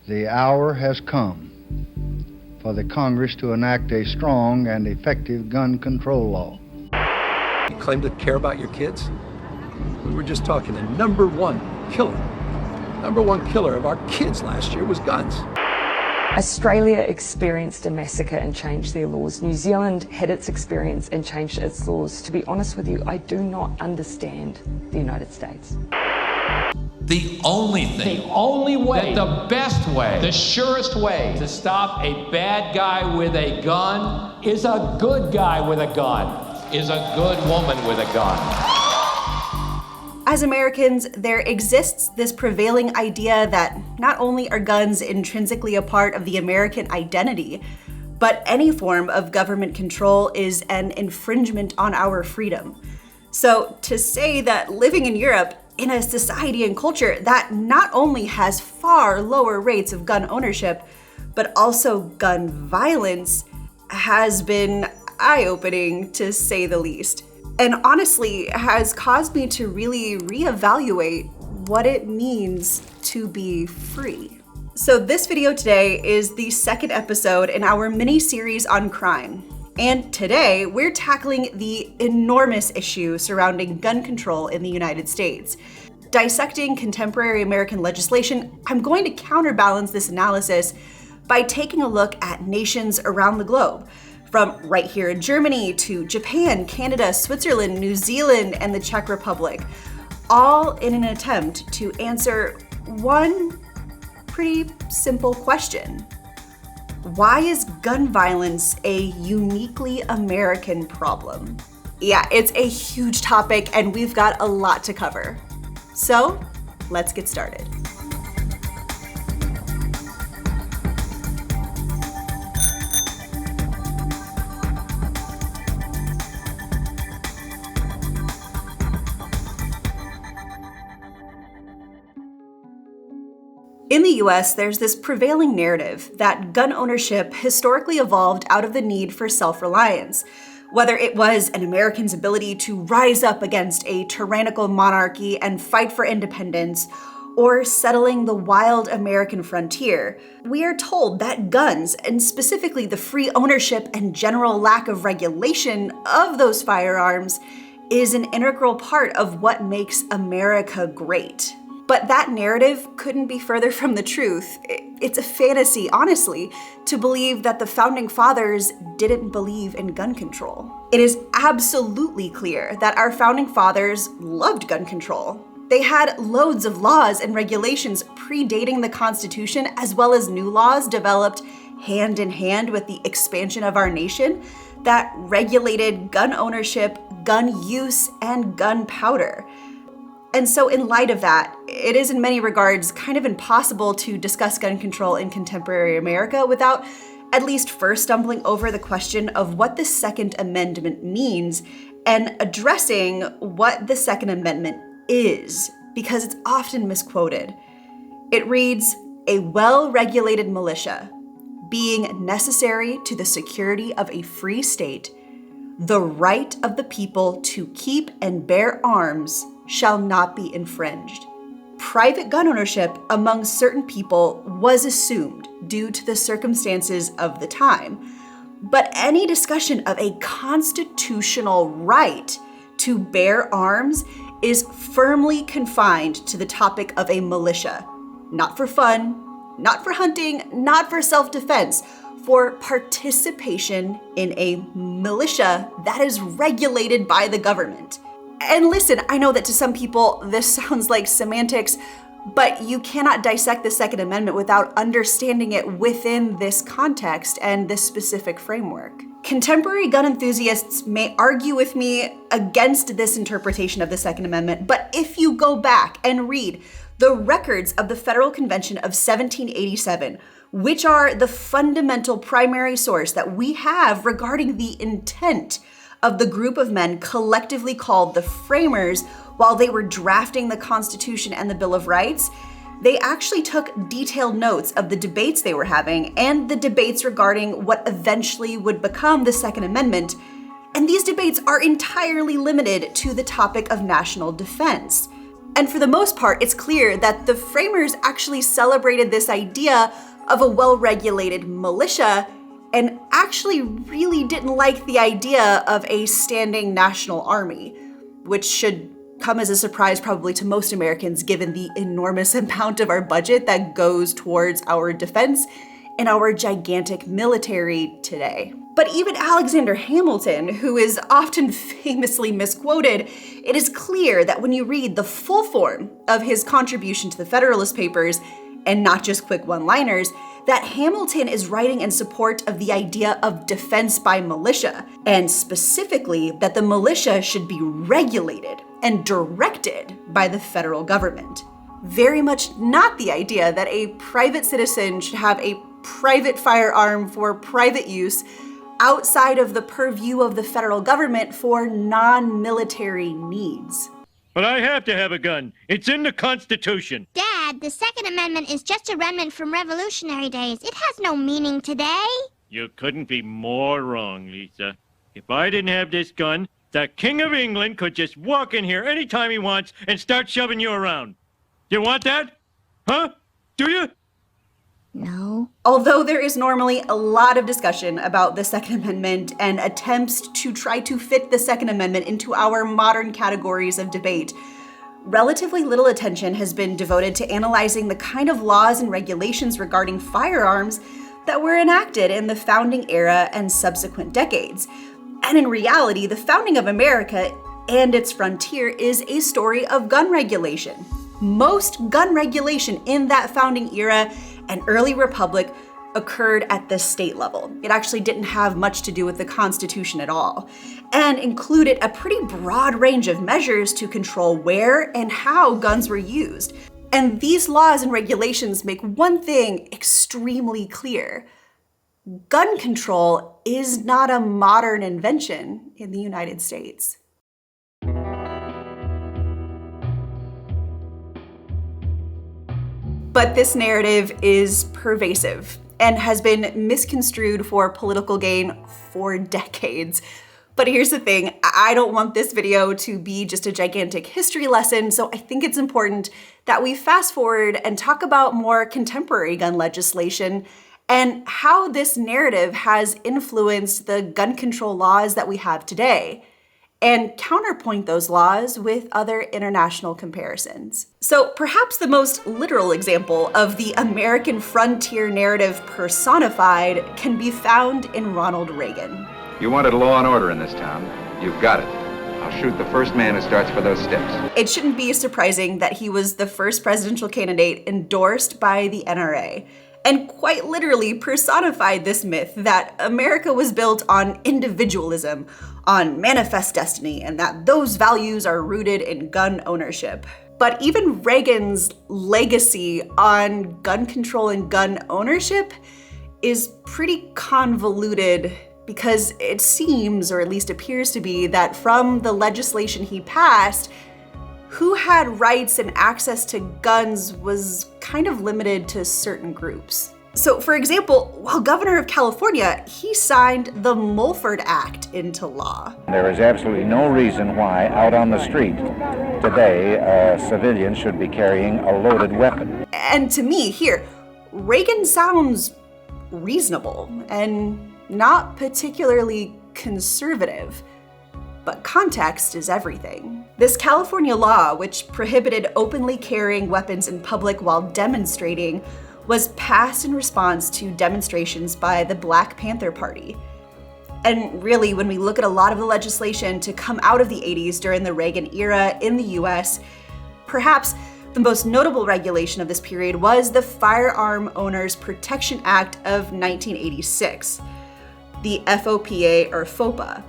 The hour has come for the Congress to enact a strong and effective gun control law. You claim to care about your kids? We were just talking, the number one killer of our kids last year was guns. Australia experienced a massacre and changed their laws. New Zealand had its experience and changed its laws. To be honest with you, I do not understand the United States. The only thing, the only way, the best way, the surest way to stop a bad guy with a gun is a good guy with a gun. is a good woman with a gun. As Americans, there exists this prevailing idea that not only are guns intrinsically a part of the American identity, but any form of government control is an infringement on our freedom. So to say that living in Europe, in a society and culture that not only has far lower rates of gun ownership, but also gun violence, has been eye-opening to say the least. And honestly has caused me to really reevaluate what it means to be free. So this video today is the second episode in our mini-series on crime. And today we're tackling the enormous issue surrounding gun control in the United States. Dissecting contemporary American legislation, I'm going to counterbalance this analysis by taking a look at nations around the globe, from right here in Germany to Japan, Canada, Switzerland, New Zealand, and the Czech Republic, all in an attempt to answer one pretty simple question. Why is gun violence a uniquely American problem? Yeah, it's a huge topic and we've got a lot to cover. So, let's get started. In the US, there's this prevailing narrative that gun ownership historically evolved out of the need for self-reliance. Whether it was an American's ability to rise up against a tyrannical monarchy and fight for independence, or settling the wild American frontier, we are told that guns, and specifically the free ownership and general lack of regulation of those firearms, is an integral part of what makes America great. But that narrative couldn't be further from the truth. It's a fantasy, honestly, to believe that the founding fathers didn't believe in gun control. It is absolutely clear that our founding fathers loved gun control. They had loads of laws and regulations predating the Constitution, as well as new laws developed hand in hand with the expansion of our nation that regulated gun ownership, gun use, and gunpowder. And so in light of that, it is in many regards kind of impossible to discuss gun control in contemporary America without at least first stumbling over the question of what the Second Amendment means and addressing what the Second Amendment is, because it's often misquoted. It reads, "A well-regulated militia, being necessary to the security of a free state, the right of the people to keep and bear arms shall not be infringed." Private gun ownership among certain people was assumed due to the circumstances of the time, but any discussion of a constitutional right to bear arms is firmly confined to the topic of a militia. Not for fun, not for hunting, not for self-defense, for participation in a militia that is regulated by the government. And listen, I know that to some people this sounds like semantics, but you cannot dissect the Second Amendment without understanding it within this context and this specific framework. Contemporary gun enthusiasts may argue with me against this interpretation of the Second Amendment, but if you go back and read the records of the Federal Convention of 1787, which are the fundamental primary source that we have regarding the intent of the group of men collectively called the Framers while they were drafting the Constitution and the Bill of Rights, they actually took detailed notes of the debates they were having and the debates regarding what eventually would become the Second Amendment. And these debates are entirely limited to the topic of national defense. And for the most part, it's clear that the framers actually celebrated this idea of a well-regulated militia and actually really didn't like the idea of a standing national army, which should come as a surprise probably to most Americans given the enormous amount of our budget that goes towards our defense and our gigantic military today. But even Alexander Hamilton, who is often famously misquoted, it is clear that when you read the full form of his contribution to the Federalist Papers, and not just quick one-liners, that Hamilton is writing in support of the idea of defense by militia, and specifically that the militia should be regulated and directed by the federal government. Very much not the idea that a private citizen should have a private firearm for private use outside of the purview of the federal government for non-military needs. But I have to have a gun. It's in the Constitution. Dad, the Second Amendment is just a remnant from Revolutionary days. It has no meaning today. You couldn't be more wrong, Lisa. If I didn't have this gun, the King of England could just walk in here anytime he wants and start shoving you around. You want that? Huh? Do you? No. Although there is normally a lot of discussion about the Second Amendment and attempts to try to fit the Second Amendment into our modern categories of debate, relatively little attention has been devoted to analyzing the kind of laws and regulations regarding firearms that were enacted in the founding era and subsequent decades. And in reality, the founding of America and its frontier is a story of gun regulation. Most gun regulation in that founding era and early republic occurred at the state level. It actually didn't have much to do with the Constitution at all, and included a pretty broad range of measures to control where and how guns were used. And these laws and regulations make one thing extremely clear. Gun control is not a modern invention in the United States. But this narrative is pervasive and has been misconstrued for political gain for decades. But here's the thing, I don't want this video to be just a gigantic history lesson, so I think it's important that we fast forward and talk about more contemporary gun legislation and how this narrative has influenced the gun control laws that we have today, and counterpoint those laws with other international comparisons. So perhaps the most literal example of the American frontier narrative personified can be found in Ronald Reagan. You wanted law and order in this town. You've got it. I'll shoot the first man who starts for those steps. It shouldn't be surprising that he was the first presidential candidate endorsed by the NRA, and quite literally personified this myth that America was built on individualism, on manifest destiny, and that those values are rooted in gun ownership. But even Reagan's legacy on gun control and gun ownership is pretty convoluted, because it seems, or at least appears to be, that from the legislation he passed, who had rights and access to guns was kind of limited to certain groups. So for example, while governor of California, he signed the Mulford Act into law. There is absolutely no reason why out on the street today civilians should be carrying a loaded weapon. And to me here, Reagan sounds reasonable and not particularly conservative. But context is everything. This California law, which prohibited openly carrying weapons in public while demonstrating, was passed in response to demonstrations by the Black Panther Party. And really, when we look at a lot of the legislation to come out of the 80s during the Reagan era in the US, perhaps the most notable regulation of this period was the Firearm Owners Protection Act of 1986, the FOPA or FOPA.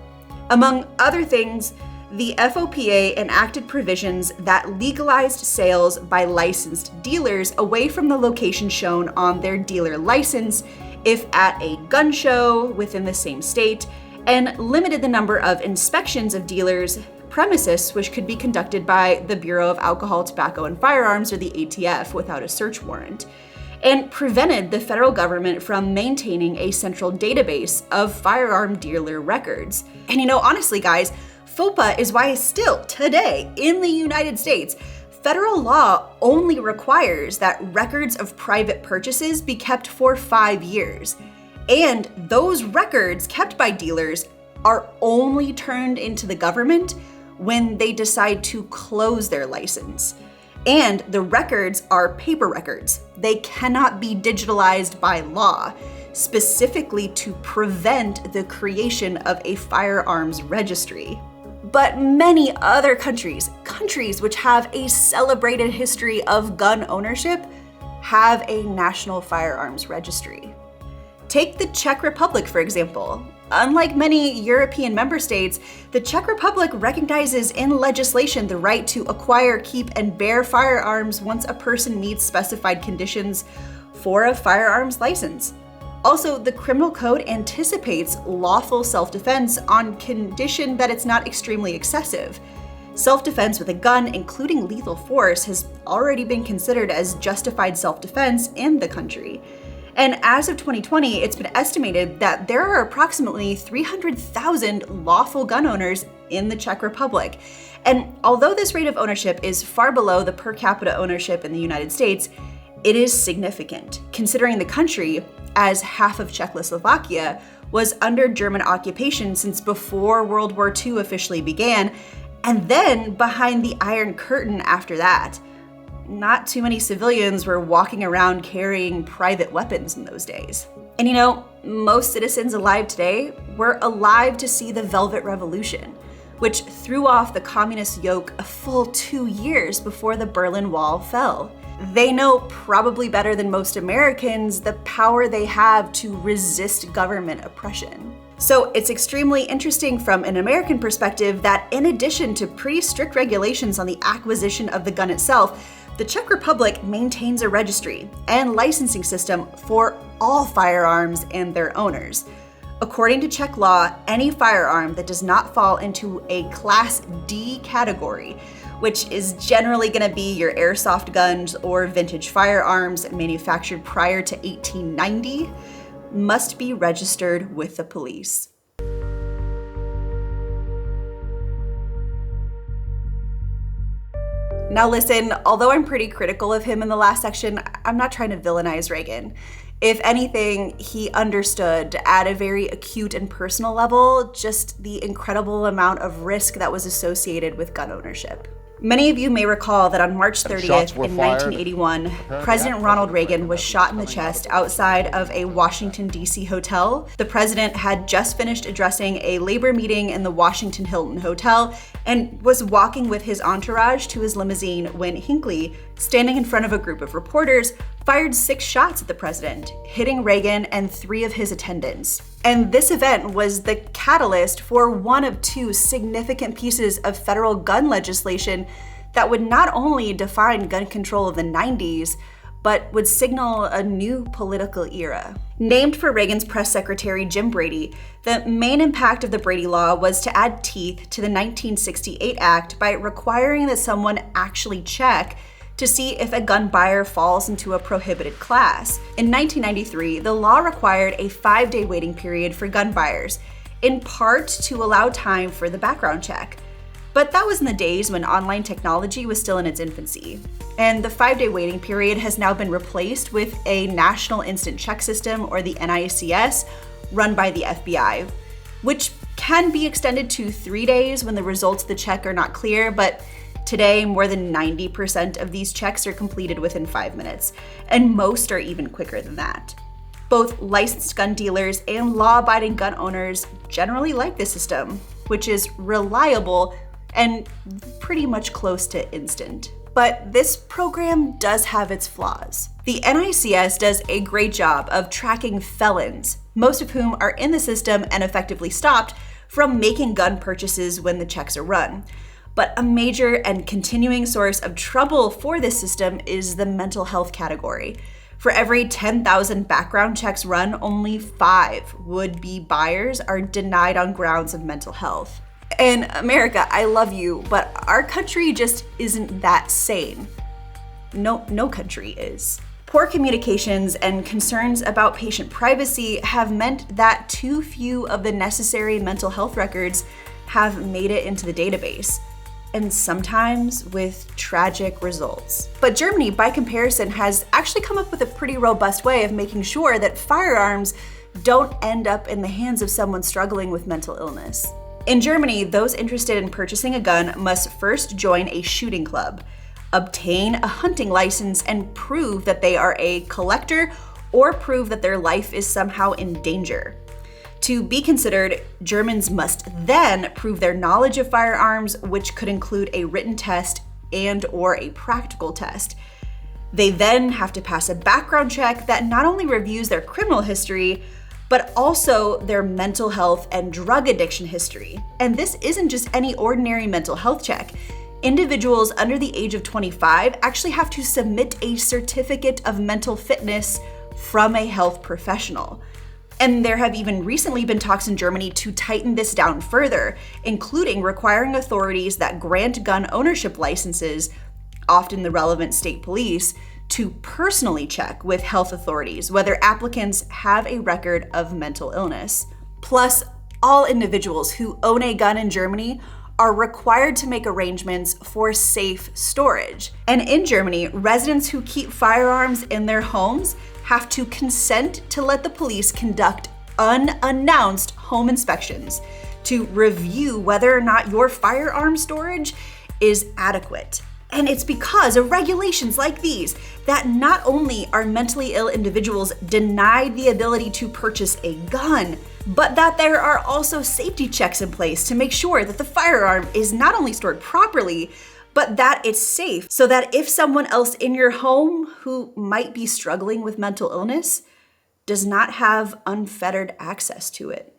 Among other things, the FOPA enacted provisions that legalized sales by licensed dealers away from the location shown on their dealer license if at a gun show within the same state, and limited the number of inspections of dealers' premises which could be conducted by the Bureau of Alcohol, Tobacco, and Firearms, or the ATF, without a search warrant, and prevented the federal government from maintaining a central database of firearm dealer records. And honestly guys, FOPA is why still today in the United States, Federal law only requires that records of private purchases be kept for 5 years. And those records kept by dealers are only turned into the government when they decide to close their license. And the records are paper records. They cannot be digitalized by law, specifically to prevent the creation of a firearms registry. But many other countries which have a celebrated history of gun ownership, have a national firearms registry. Take the Czech Republic, for example. Unlike many European member states, the Czech Republic recognizes in legislation the right to acquire, keep, and bear firearms once a person meets specified conditions for a firearms license. Also, the criminal code anticipates lawful self-defense on condition that it's not extremely excessive. Self-defense with a gun, including lethal force, has already been considered as justified self-defense in the country. And as of 2020, it's been estimated that there are approximately 300,000 lawful gun owners in the Czech Republic. And although this rate of ownership is far below the per capita ownership in the United States, it is significant, considering the country, as half of Czechoslovakia, was under German occupation since before World War II officially began, and then behind the Iron Curtain after that. Not too many civilians were walking around carrying private weapons in those days. And you know, most citizens alive today were alive to see the Velvet Revolution, which threw off the communist yoke a full 2 years before the Berlin Wall fell. They know probably better than most Americans the power they have to resist government oppression. So it's extremely interesting from an American perspective that in addition to pretty strict regulations on the acquisition of the gun itself, the Czech Republic maintains a registry and licensing system for all firearms and their owners. According to Czech law, any firearm that does not fall into a Class D category, which is generally going to be your airsoft guns or vintage firearms manufactured prior to 1890, must be registered with the police. Now listen, although I'm pretty critical of him in the last section, I'm not trying to villainize Reagan. If anything, he understood at a very acute and personal level just the incredible amount of risk that was associated with gun ownership. Many of you may recall that on March 30th in 1981, President Ronald Reagan was shot in the chest outside of a Washington, D.C. hotel. The president had just finished addressing a labor meeting in the Washington Hilton Hotel and was walking with his entourage to his limousine when Hinckley, standing in front of a group of reporters, fired 6 shots at the president, hitting Reagan and 3 of his attendants. And this event was the catalyst for one of 2 significant pieces of federal gun legislation that would not only define gun control of the 90s, but would signal a new political era. Named for Reagan's press secretary Jim Brady, the main impact of the Brady Law was to add teeth to the 1968 Act by requiring that someone actually check to see if a gun buyer falls into a prohibited class. In 1993, the law required a 5-day waiting period for gun buyers, in part to allow time for the background check. But that was in the days when online technology was still in its infancy. And the 5-day waiting period has now been replaced with a National Instant Check System, or the NICS, run by the FBI, which can be extended to 3 days when the results of the check are not clear, but today, more than 90% of these checks are completed within 5 minutes, and most are even quicker than that. Both licensed gun dealers and law-abiding gun owners generally like this system, which is reliable and pretty much close to instant. But this program does have its flaws. The NICS does a great job of tracking felons, most of whom are in the system and effectively stopped from making gun purchases when the checks are run. But a major and continuing source of trouble for this system is the mental health category. For every 10,000 background checks run, only 5 would-be buyers are denied on grounds of mental health. And America, I love you, but our country just isn't that sane. No country is. Poor communications and concerns about patient privacy have meant that too few of the necessary mental health records have made it into the database. and sometimes with tragic results. But Germany, by comparison, has actually come up with a pretty robust way of making sure that firearms don't end up in the hands of someone struggling with mental illness. In Germany, those interested in purchasing a gun must first join a shooting club, obtain a hunting license, and prove that they are a collector or prove that their life is somehow in danger. To be considered, Germans must then prove their knowledge of firearms, which could include a written test and/or a practical test. They then have to pass a background check that not only reviews their criminal history, but also their mental health and drug addiction history. And this isn't just any ordinary mental health check. Individuals under the age of 25 actually have to submit a certificate of mental fitness from a health professional. And there have even recently been talks in Germany to tighten this down further, including requiring authorities that grant gun ownership licenses, often the relevant state police, to personally check with health authorities whether applicants have a record of mental illness. Plus, all individuals who own a gun in Germany are required to make arrangements for safe storage. And in Germany, residents who keep firearms in their homes have to consent to let the police conduct unannounced home inspections to review whether or not your firearm storage is adequate. And it's because of regulations like these that not only are mentally ill individuals denied the ability to purchase a gun, but that there are also safety checks in place to make sure that the firearm is not only stored properly, but that it's safe, so that if someone else in your home who might be struggling with mental illness does not have unfettered access to it.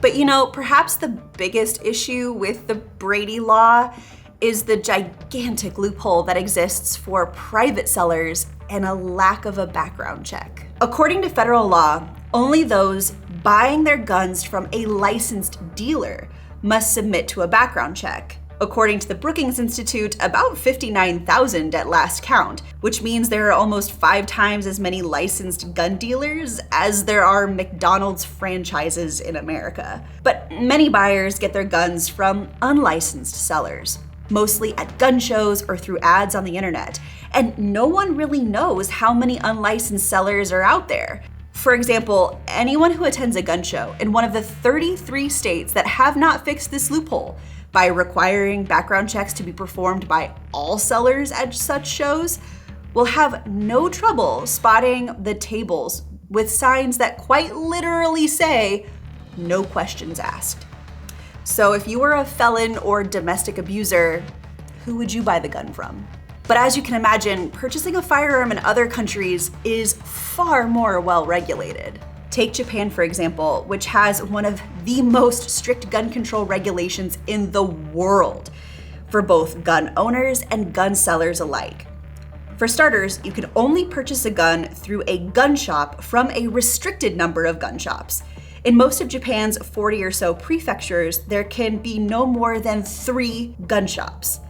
But perhaps the biggest issue with the Brady Law is the gigantic loophole that exists for private sellers and a lack of a background check. According to federal law, only those buying their guns from a licensed dealer must submit to a background check. According to the Brookings Institute, about 59,000 at last count, which means there are almost 5 times as many licensed gun dealers as there are McDonald's franchises in America. But many buyers get their guns from unlicensed sellers, mostly at gun shows or through ads on the internet. And no one really knows how many unlicensed sellers are out there. For example, anyone who attends a gun show in one of the 33 states that have not fixed this loophole by requiring background checks to be performed by all sellers at such shows will have no trouble spotting the tables with signs that quite literally say, "No questions asked." So if you were a felon or domestic abuser, who would you buy the gun from? But as you can imagine, purchasing a firearm in other countries is far more well regulated. Take Japan, for example, which has one of the most strict gun control regulations in the world for both gun owners and gun sellers alike. For starters, you can only purchase a gun through a gun shop from a restricted number of gun shops. In most of Japan's 40 or so prefectures, there can be no more than 3 gun shops.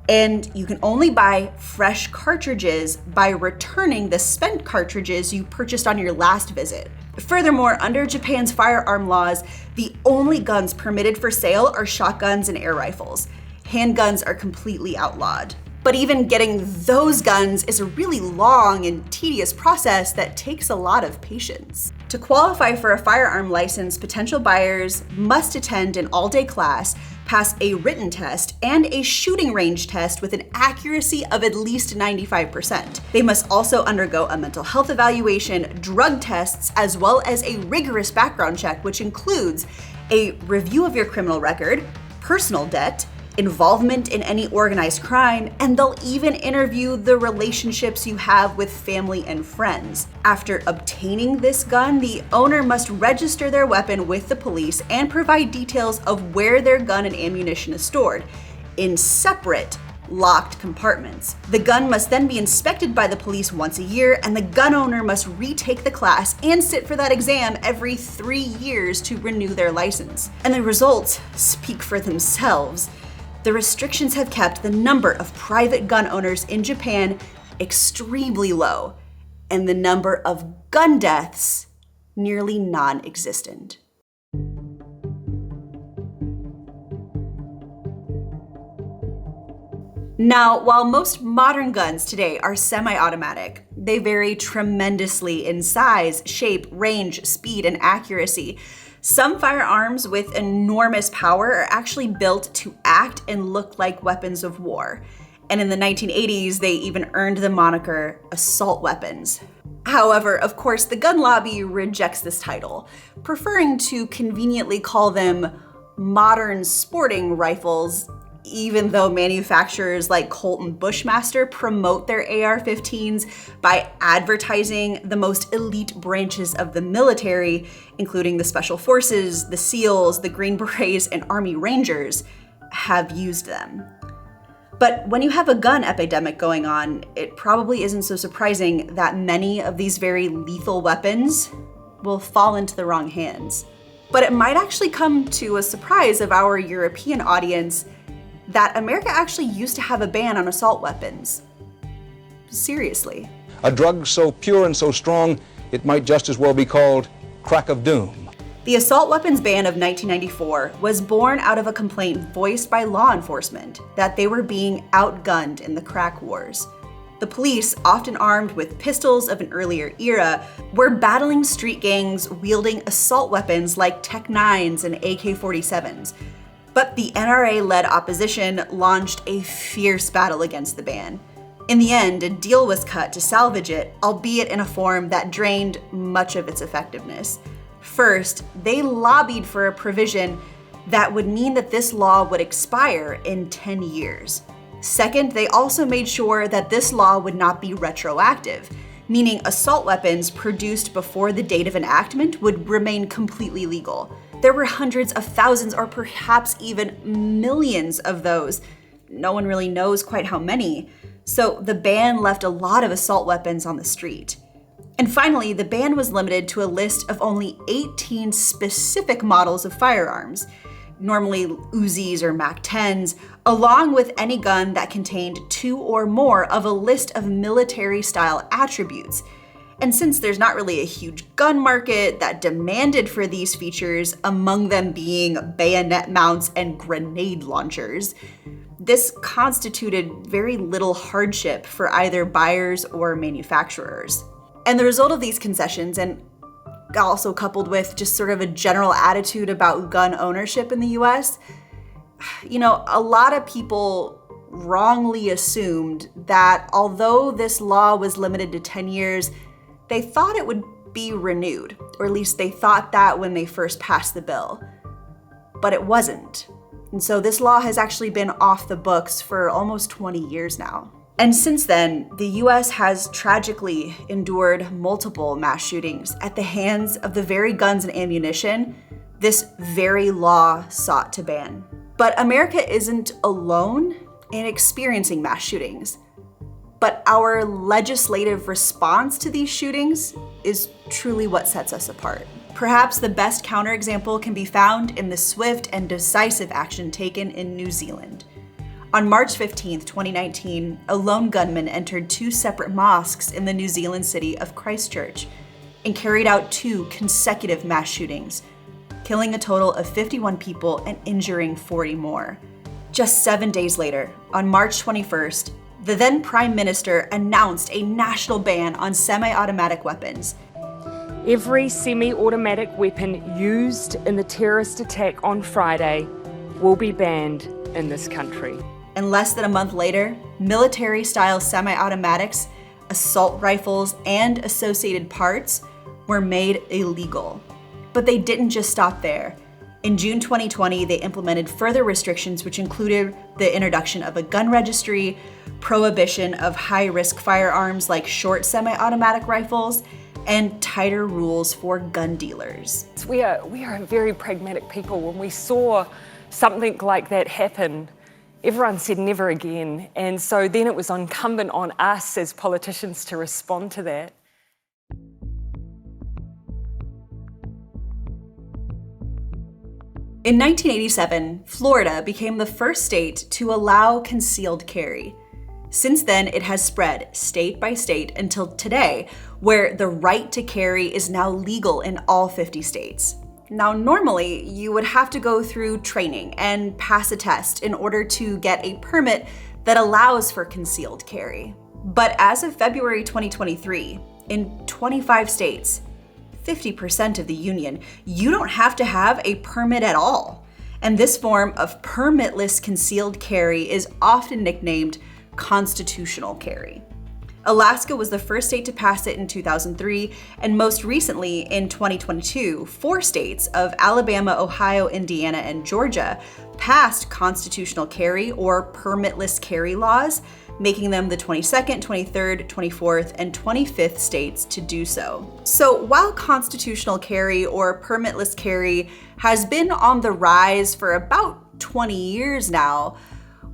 And you can only buy fresh cartridges by returning the spent cartridges you purchased on your last visit. Furthermore, under Japan's firearm laws, the only guns permitted for sale are shotguns and air rifles. Handguns are completely outlawed. But even getting those guns is a really long and tedious process that takes a lot of patience. To qualify for a firearm license, potential buyers must attend an all-day class, pass a written test, and a shooting range test with an accuracy of at least 95%. They must also undergo a mental health evaluation, drug tests, as well as a rigorous background check, which includes a review of your criminal record, personal debt, involvement in any organized crime, and they'll even interview the relationships you have with family and friends. After obtaining this gun, the owner must register their weapon with the police and provide details of where their gun and ammunition is stored in separate, locked compartments. The gun must then be inspected by the police once a year, and the gun owner must retake the class and sit for that exam every 3 years to renew their license. And the results speak for themselves. The restrictions have kept the number of private gun owners in Japan extremely low, and the number of gun deaths nearly non-existent. Now, while most modern guns today are semi-automatic, they vary tremendously in size, shape, range, speed, and accuracy. Some firearms with enormous power are actually built to act and look like weapons of war. And in the 1980s, they even earned the moniker assault weapons. However, of course, the gun lobby rejects this title, preferring to conveniently call them modern sporting rifles, even though manufacturers like Colt and Bushmaster promote their AR-15s by advertising the most elite branches of the military, including the Special Forces, the SEALs, the Green Berets, and Army Rangers, have used them. But when you have a gun epidemic going on, it probably isn't so surprising that many of these very lethal weapons will fall into the wrong hands. But it might actually come to a surprise of our European audience that America actually used to have a ban on assault weapons. Seriously. A drug so pure and so strong, it might just as well be called crack of doom. The assault weapons ban of 1994 was born out of a complaint voiced by law enforcement that they were being outgunned in the crack wars. The police, often armed with pistols of an earlier era, were battling street gangs wielding assault weapons like Tech-9s and AK-47s. But the NRA-led opposition launched a fierce battle against the ban. In the end, a deal was cut to salvage it, albeit in a form that drained much of its effectiveness. First, they lobbied for a provision that would mean that this law would expire in 10 years. Second, they also made sure that this law would not be retroactive, meaning assault weapons produced before the date of enactment would remain completely legal. There were hundreds of thousands or perhaps even millions of those. No one really knows quite how many. So the ban left a lot of assault weapons on the street. And finally, the ban was limited to a list of only 18 specific models of firearms, normally Uzis or MAC-10s, along with any gun that contained 2 or more of a list of military-style attributes. And since there's not really a huge gun market that demanded for these features, among them being bayonet mounts and grenade launchers, this constituted very little hardship for either buyers or manufacturers. And the result of these concessions, and also coupled with just sort of a general attitude about gun ownership in the US, a lot of people wrongly assumed that although this law was limited to 10 years, they thought it would be renewed, or at least they thought that when they first passed the bill. But it wasn't. And so this law has actually been off the books for almost 20 years now. And since then, the US has tragically endured multiple mass shootings at the hands of the very guns and ammunition this very law sought to ban. But America isn't alone in experiencing mass shootings. But our legislative response to these shootings is truly what sets us apart. Perhaps the best counterexample can be found in the swift and decisive action taken in New Zealand. On March 15, 2019, a lone gunman entered 2 separate mosques in the New Zealand city of Christchurch and carried out 2 consecutive mass shootings, killing a total of 51 people and injuring 40 more. Just 7 days later, on March 21st, the then Prime Minister announced a national ban on semi-automatic weapons. Every semi-automatic weapon used in the terrorist attack on Friday will be banned in this country. And less than a month later, military-style semi-automatics, assault rifles, and associated parts were made illegal. But they didn't just stop there. In June 2020, they implemented further restrictions, which included the introduction of a gun registry, prohibition of high-risk firearms like short semi-automatic rifles, and tighter rules for gun dealers. We are a very pragmatic people. When we saw something like that happen, everyone said never again. And so then it was incumbent on us as politicians to respond to that. In 1987, Florida became the first state to allow concealed carry. Since then, it has spread state by state until today, where the right to carry is now legal in all 50 states. Now, normally, you would have to go through training and pass a test in order to get a permit that allows for concealed carry. But as of February 2023, in 25 states, 50% of the union, you don't have to have a permit at all. And this form of permitless concealed carry is often nicknamed constitutional carry. Alaska was the first state to pass it in 2003, and most recently in 2022, 4 states of Alabama, Ohio, Indiana, and Georgia passed constitutional carry or permitless carry laws, making them the 22nd, 23rd, 24th, and 25th states to do so. So while constitutional carry or permitless carry has been on the rise for about 20 years now,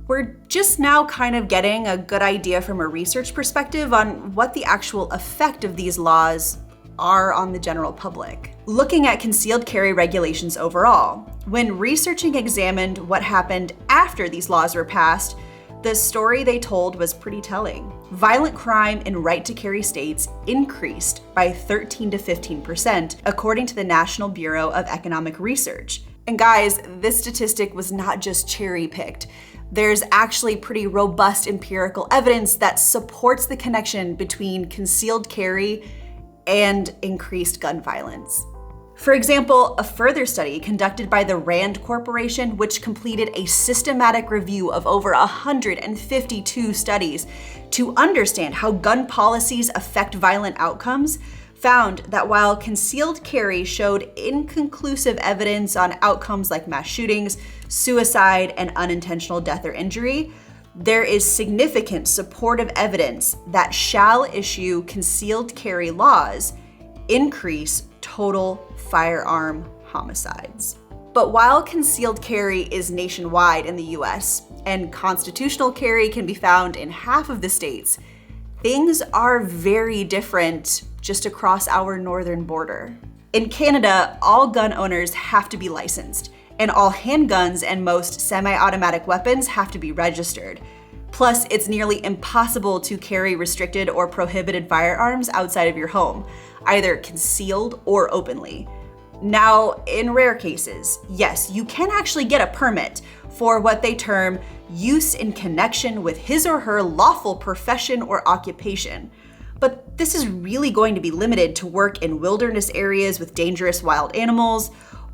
we're just now kind of getting a good idea from a research perspective on what the actual effect of these laws are on the general public. Looking at concealed carry regulations overall, when researching examined what happened after these laws were passed, the story they told was pretty telling. Violent crime in right-to-carry states increased by 13 to 15%, according to the National Bureau of Economic Research. And guys, this statistic was not just cherry-picked. There's actually pretty robust empirical evidence that supports the connection between concealed carry and increased gun violence. For example, a further study conducted by the RAND Corporation, which completed a systematic review of over 152 studies to understand how gun policies affect violent outcomes, found that while concealed carry showed inconclusive evidence on outcomes like mass shootings, suicide, and unintentional death or injury, there is significant supportive evidence that shall issue concealed carry laws increase total firearm homicides. But while concealed carry is nationwide in the US and constitutional carry can be found in half of the states, things are very different just across our northern border. In Canada, all gun owners have to be licensed, and all handguns and most semi-automatic weapons have to be registered. Plus, it's nearly impossible to carry restricted or prohibited firearms outside of your home, either concealed or openly. Now, in rare cases, yes, you can actually get a permit for what they term use in connection with his or her lawful profession or occupation. But this is really going to be limited to work in wilderness areas with dangerous wild animals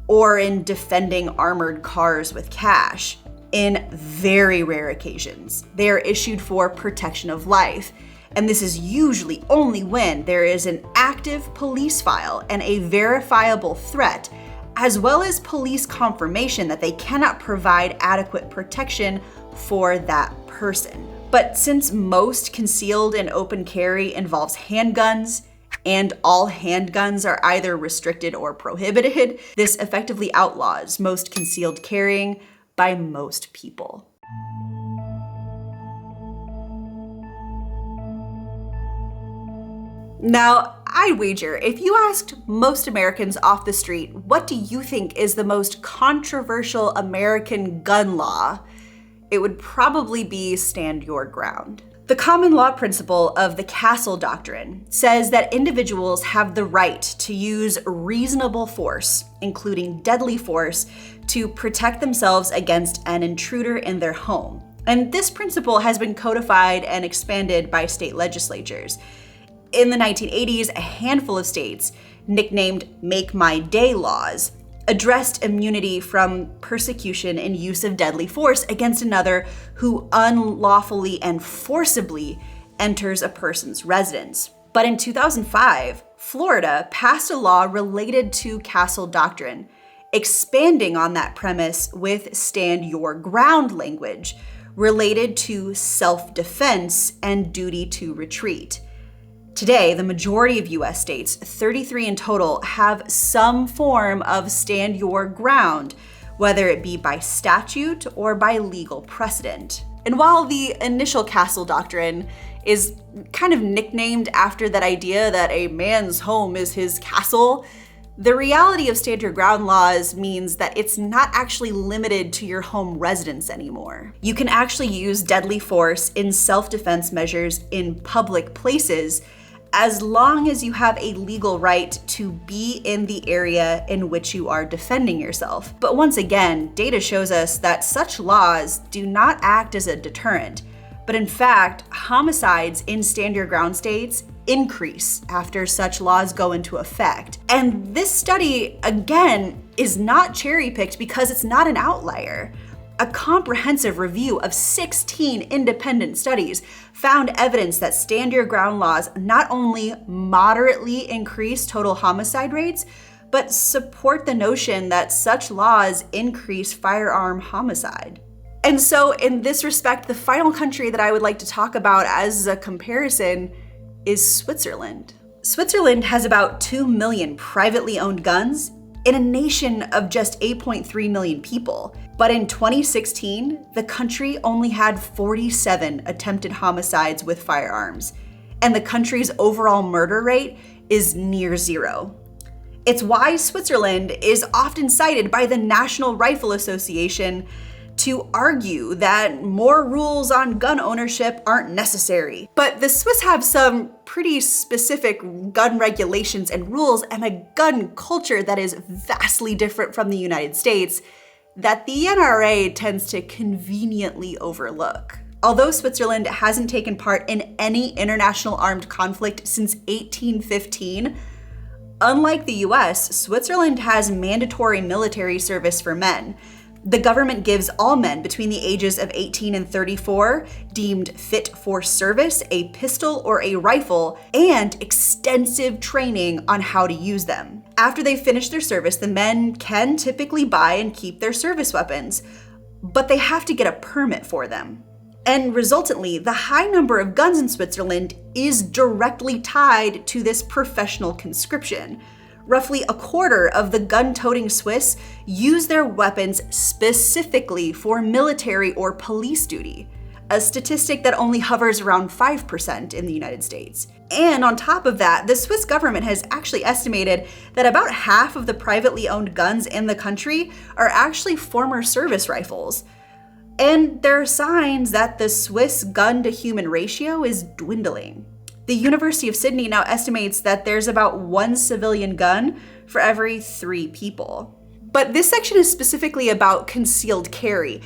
or in defending armored cars with cash. In very rare occasions, they are issued for protection of life. And this is usually only when there is an active police file and a verifiable threat, as well as police confirmation that they cannot provide adequate protection for that person. But since most concealed and open carry involves handguns, and all handguns are either restricted or prohibited, this effectively outlaws most concealed carrying by most people. Now, I'd wager if you asked most Americans off the street, what do you think is the most controversial American gun law? It would probably be stand your ground. The common law principle of the Castle Doctrine says that individuals have the right to use reasonable force, including deadly force, to protect themselves against an intruder in their home. And this principle has been codified and expanded by state legislatures. In the 1980s, a handful of states, nicknamed Make My Day laws, addressed immunity from persecution and use of deadly force against another who unlawfully and forcibly enters a person's residence. But in 2005, Florida passed a law related to Castle Doctrine, expanding on that premise with stand your ground language related to self-defense and duty to retreat. Today, the majority of US states, 33 in total, have some form of stand your ground, whether it be by statute or by legal precedent. And while the initial Castle Doctrine is kind of nicknamed after that idea that a man's home is his castle, The reality of stand your ground laws means that it's not actually limited to your home residence anymore. You can actually use deadly force in self-defense measures in public places as long as you have a legal right to be in the area in which you are defending yourself. But once again, data shows us that such laws do not act as a deterrent, but in fact, homicides in stand your ground states increase after such laws go into effect. And this study, again, is not cherry-picked because it's not an outlier. A comprehensive review of 16 independent studies found evidence that stand your ground laws not only moderately increase total homicide rates, but support the notion that such laws increase firearm homicide. And so in this respect, the final country that I would like to talk about as a comparison is Switzerland. Switzerland has about 2 million privately owned guns in a nation of just 8.3 million people. But in 2016, the country only had 47 attempted homicides with firearms, and the country's overall murder rate is near zero. It's why Switzerland is often cited by the National Rifle Association to argue that more rules on gun ownership aren't necessary. But the Swiss have some pretty specific gun regulations and rules and a gun culture that is vastly different from the United States that the NRA tends to conveniently overlook. Although Switzerland hasn't taken part in any international armed conflict since 1815, unlike the US, Switzerland has mandatory military service for men. The government gives all men between the ages of 18 and 34 deemed fit for service a pistol or a rifle and extensive training on how to use them. After they finish their service, the men can typically buy and keep their service weapons, but they have to get a permit for them. And resultantly, the high number of guns in Switzerland is directly tied to this professional conscription. Roughly a quarter of the gun-toting Swiss use their weapons specifically for military or police duty, a statistic that only hovers around 5% in the United States. And on top of that, the Swiss government has actually estimated that about half of the privately owned guns in the country are actually former service rifles. And there are signs that the Swiss gun-to-human ratio is dwindling. The University of Sydney now estimates that there's about 1 civilian gun for every 3 people. But this section is specifically about concealed carry.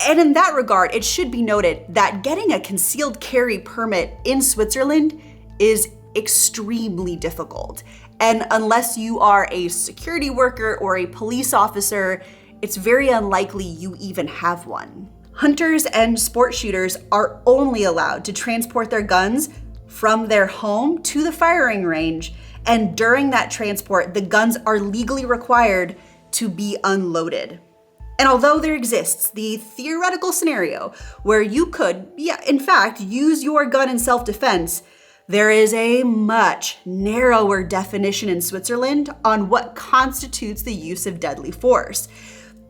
And in that regard, it should be noted that getting a concealed carry permit in Switzerland is extremely difficult. And unless you are a security worker or a police officer, it's very unlikely you even have one. Hunters and sport shooters are only allowed to transport their guns from their home to the firing range, and during that transport, the guns are legally required to be unloaded. And although there exists the theoretical scenario where you could, in fact, use your gun in self-defense, there is a much narrower definition in Switzerland on what constitutes the use of deadly force.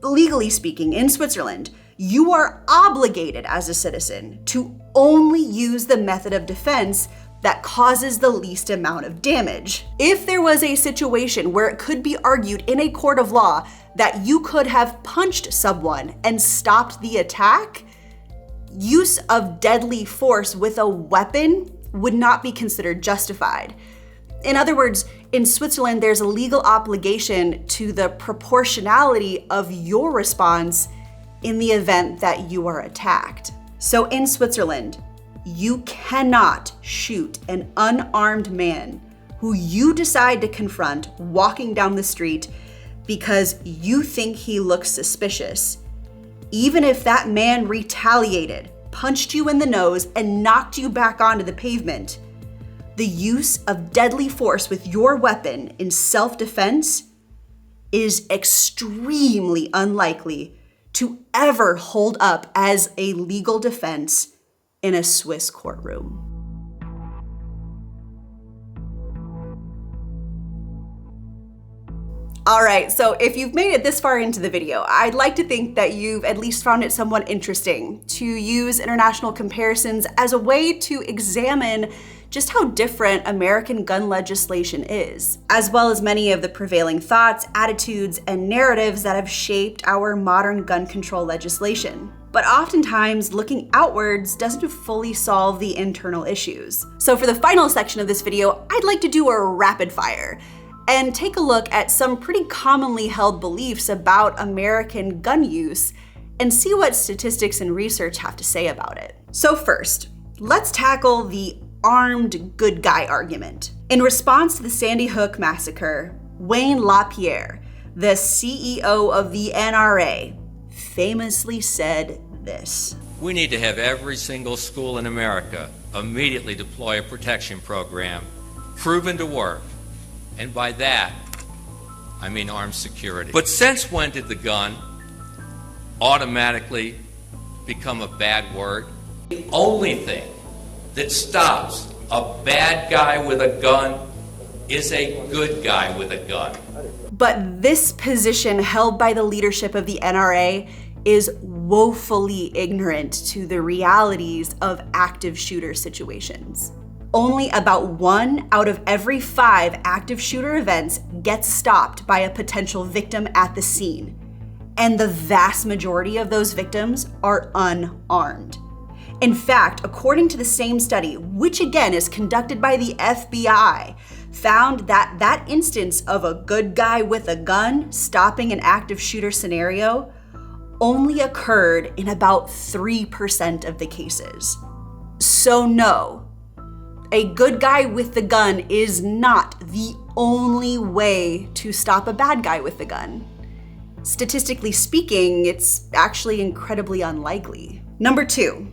Legally speaking, in Switzerland, you are obligated as a citizen to only use the method of defense that causes the least amount of damage. If there was a situation where it could be argued in a court of law that you could have punched someone and stopped the attack, use of deadly force with a weapon would not be considered justified. In other words, in Switzerland, there's a legal obligation to the proportionality of your response in the event that you are attacked. So in Switzerland, you cannot shoot an unarmed man who you decide to confront walking down the street because you think he looks suspicious, even if that man retaliated, punched you in the nose, and knocked you back onto the pavement. The use of deadly force with your weapon in self-defense is extremely unlikely to ever hold up as a legal defense in a Swiss courtroom. All right, so if you've made it this far into the video, I'd like to think that you've at least found it somewhat interesting to use international comparisons as a way to examine just how different American gun legislation is, as well as many of the prevailing thoughts, attitudes, and narratives that have shaped our modern gun control legislation. But oftentimes, looking outwards doesn't fully solve the internal issues. So for the final section of this video, I'd like to do a rapid fire and take a look at some pretty commonly held beliefs about American gun use and see what statistics and research have to say about it. So first, let's tackle the armed good guy argument. In response to the Sandy Hook massacre, Wayne LaPierre, the CEO of the NRA, famously said this: "We need to have every single school in America immediately deploy a protection program proven to work. And by that, I mean armed security." But since when did the gun automatically become a bad word? The only thing that stops a bad guy with a gun is a good guy with a gun. But this position held by the leadership of the NRA is woefully ignorant to the realities of active shooter situations. Only about 1 out of every 5 active shooter events gets stopped by a potential victim at the scene. And the vast majority of those victims are unarmed. In fact, according to the same study, which again is conducted by the FBI, found that that instance of a good guy with a gun stopping an active shooter scenario only occurred in about 3% of the cases. So no, a good guy with the gun is not the only way to stop a bad guy with the gun. Statistically speaking, it's actually incredibly unlikely. Number 2,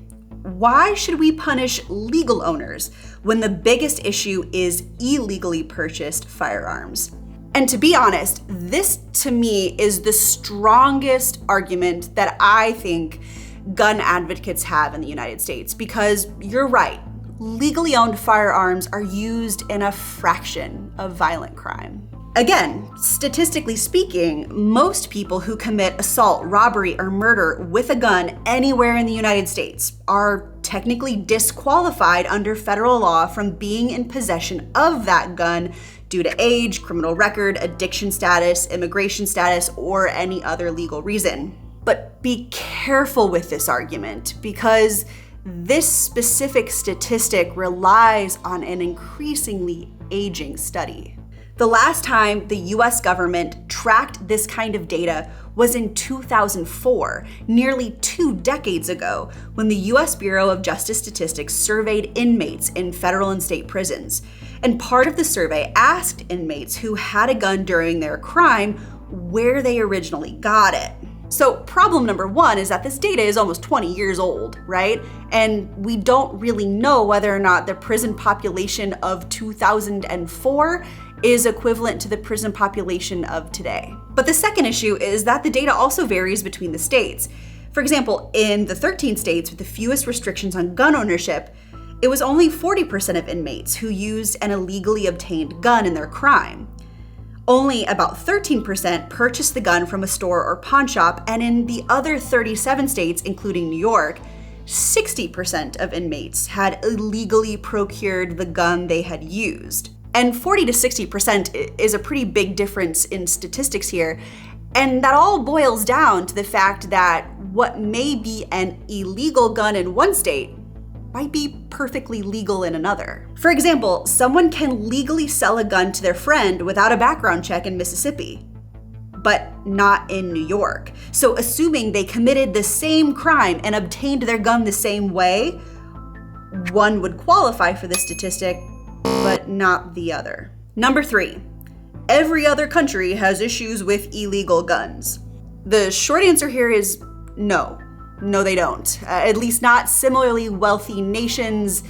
why should we punish legal owners when the biggest issue is illegally purchased firearms? And to be honest, this to me is the strongest argument that I think gun advocates have in the United States, because you're right, legally owned firearms are used in a fraction of violent crime. Again, statistically speaking, most people who commit assault, robbery, or murder with a gun anywhere in the United States are technically disqualified under federal law from being in possession of that gun due to age, criminal record, addiction status, immigration status, or any other legal reason. But be careful with this argument, because this specific statistic relies on an increasingly aging study. The last time the US government tracked this kind of data was in 2004, nearly 2 decades ago, when the US Bureau of Justice Statistics surveyed inmates in federal and state prisons. And part of the survey asked inmates who had a gun during their crime where they originally got it. So problem number 1 is that this data is almost 20 years old, right? And we don't really know whether or not the prison population of 2004 is equivalent to the prison population of today. But the second issue is that the data also varies between the states. For example, in the 13 states with the fewest restrictions on gun ownership, it was only 40% of inmates who used an illegally obtained gun in their crime. Only about 13% purchased the gun from a store or pawn shop, and in the other 37 states, including New York, 60% of inmates had illegally procured the gun they had used. And 40 to 60% is a pretty big difference in statistics here. And that all boils down to the fact that what may be an illegal gun in one state might be perfectly legal in another. For example, someone can legally sell a gun to their friend without a background check in Mississippi, but not in New York. So assuming they committed the same crime and obtained their gun the same way, one would qualify for this statistic, but not the other. Number 3, every other country has issues with illegal guns. The short answer here is no. No, they don't. At least not similarly wealthy nations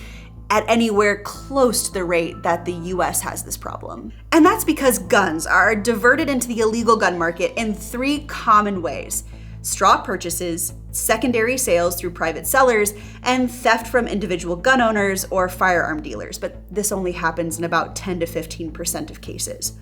at anywhere close to the rate that the US has this problem. And that's because guns are diverted into the illegal gun market in 3 common ways: straw purchases, secondary sales through private sellers, and theft from individual gun owners or firearm dealers. But this only happens in about 10 to 15% of cases.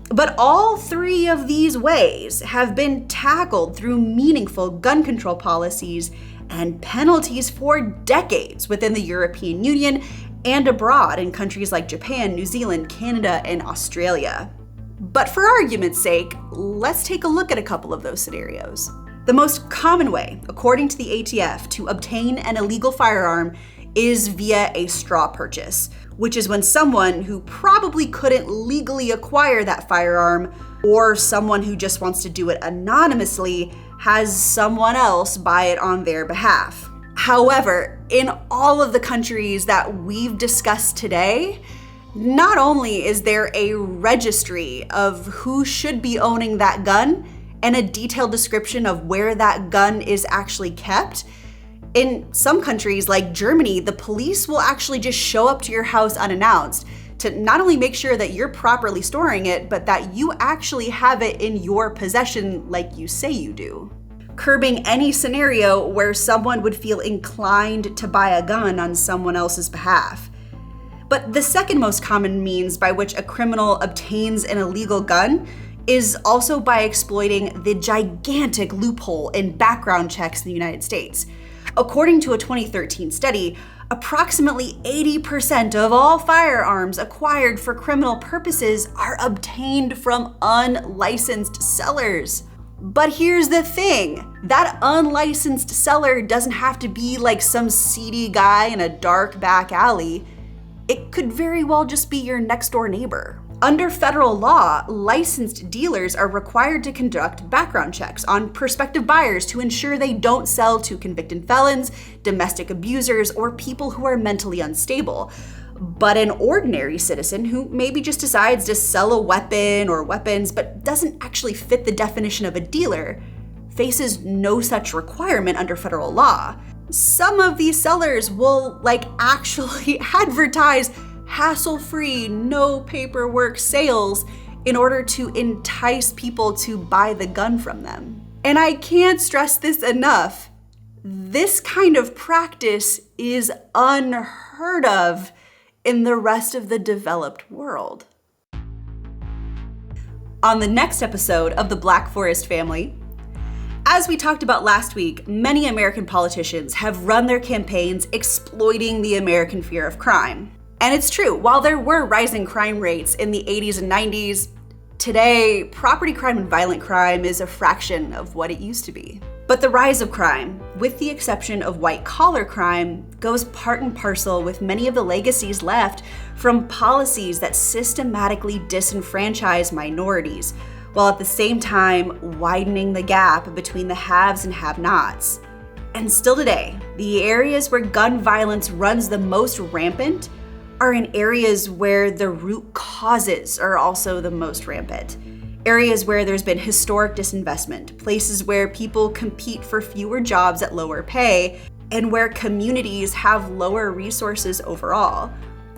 But all three of these ways have been tackled through meaningful gun control policies and penalties for decades within the European Union and abroad in countries like Japan, New Zealand, Canada, and Australia. But for argument's sake, let's take a look at a couple of those scenarios. The most common way, according to the ATF, to obtain an illegal firearm is via a straw purchase, which is when someone who probably couldn't legally acquire that firearm, or someone who just wants to do it anonymously, has someone else buy it on their behalf. However, in all of the countries that we've discussed today, not only is there a registry of who should be owning that gun and a detailed description of where that gun is actually kept, in some countries like Germany, the police will actually just show up to your house unannounced to not only make sure that you're properly storing it, but that you actually have it in your possession like you say you do. Curbing any scenario where someone would feel inclined to buy a gun on someone else's behalf. But the second most common means by which a criminal obtains an illegal gun is also by exploiting the gigantic loophole in background checks in the United States. According to a 2013 study, approximately 80% of all firearms acquired for criminal purposes are obtained from unlicensed sellers. But here's the thing, that unlicensed seller doesn't have to be like some seedy guy in a dark back alley. It could very well just be your next door neighbor. Under federal law, licensed dealers are required to conduct background checks on prospective buyers to ensure they don't sell to convicted felons, domestic abusers, or people who are mentally unstable. But an ordinary citizen who maybe just decides to sell a weapon or weapons but doesn't actually fit the definition of a dealer faces no such requirement under federal law. Some of these sellers will actually advertise hassle-free, no paperwork sales in order to entice people to buy the gun from them. And I can't stress this enough. This kind of practice is unheard of in the rest of the developed world. On the next episode of the Black Forest Family, as we talked about last week, many American politicians have run their campaigns exploiting the American fear of crime. And it's true, while there were rising crime rates in the 80s and 90s, today, property crime and violent crime is a fraction of what it used to be. But the rise of crime, with the exception of white-collar crime, goes part and parcel with many of the legacies left from policies that systematically disenfranchise minorities, while at the same time widening the gap between the haves and have-nots. And still today, the areas where gun violence runs the most rampant are in areas where the root causes are also the most rampant. Areas where there's been historic disinvestment, places where people compete for fewer jobs at lower pay, and where communities have lower resources overall,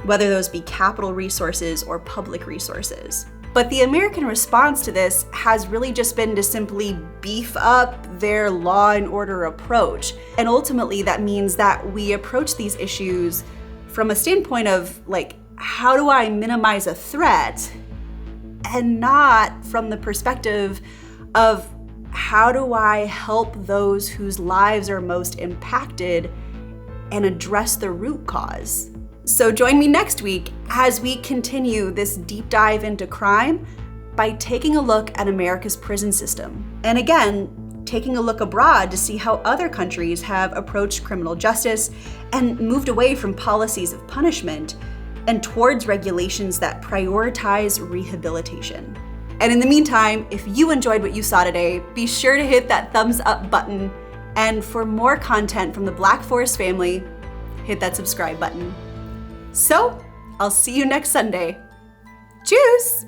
whether those be capital resources or public resources. But the American response to this has really just been to simply beef up their law and order approach. And ultimately that means that we approach these issues from a standpoint of how do I minimize a threat, and not from the perspective of how do I help those whose lives are most impacted and address the root cause. So join me next week as we continue this deep dive into crime by taking a look at America's prison system. And again, taking a look abroad to see how other countries have approached criminal justice and moved away from policies of punishment and towards regulations that prioritize rehabilitation. And in the meantime, if you enjoyed what you saw today, be sure to hit that thumbs up button. And for more content from the Black Forest family, hit that subscribe button. So, I'll see you next Sunday. Tschüss!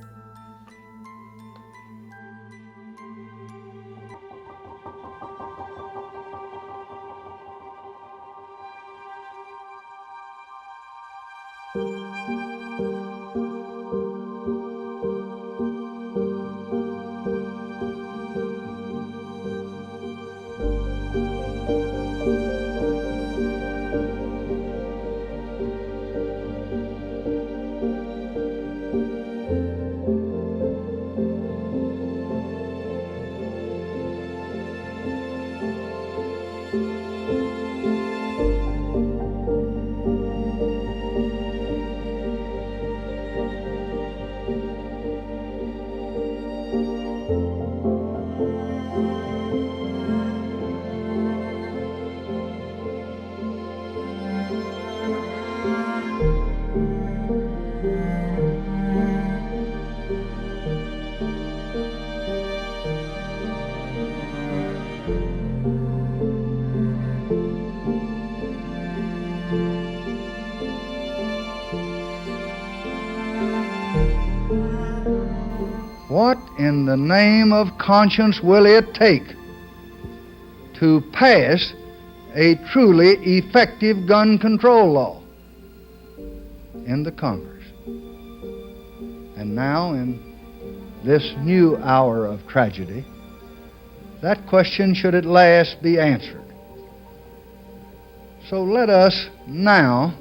What in the name of conscience will it take to pass a truly effective gun control law in the Congress? And now, in this new hour of tragedy, that question should at last be answered. So let us now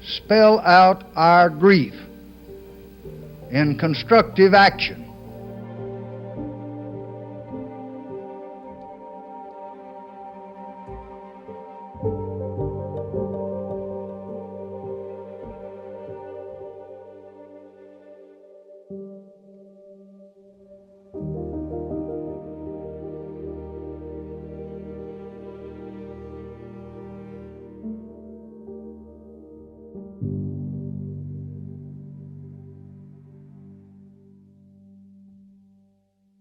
spell out our grief in constructive action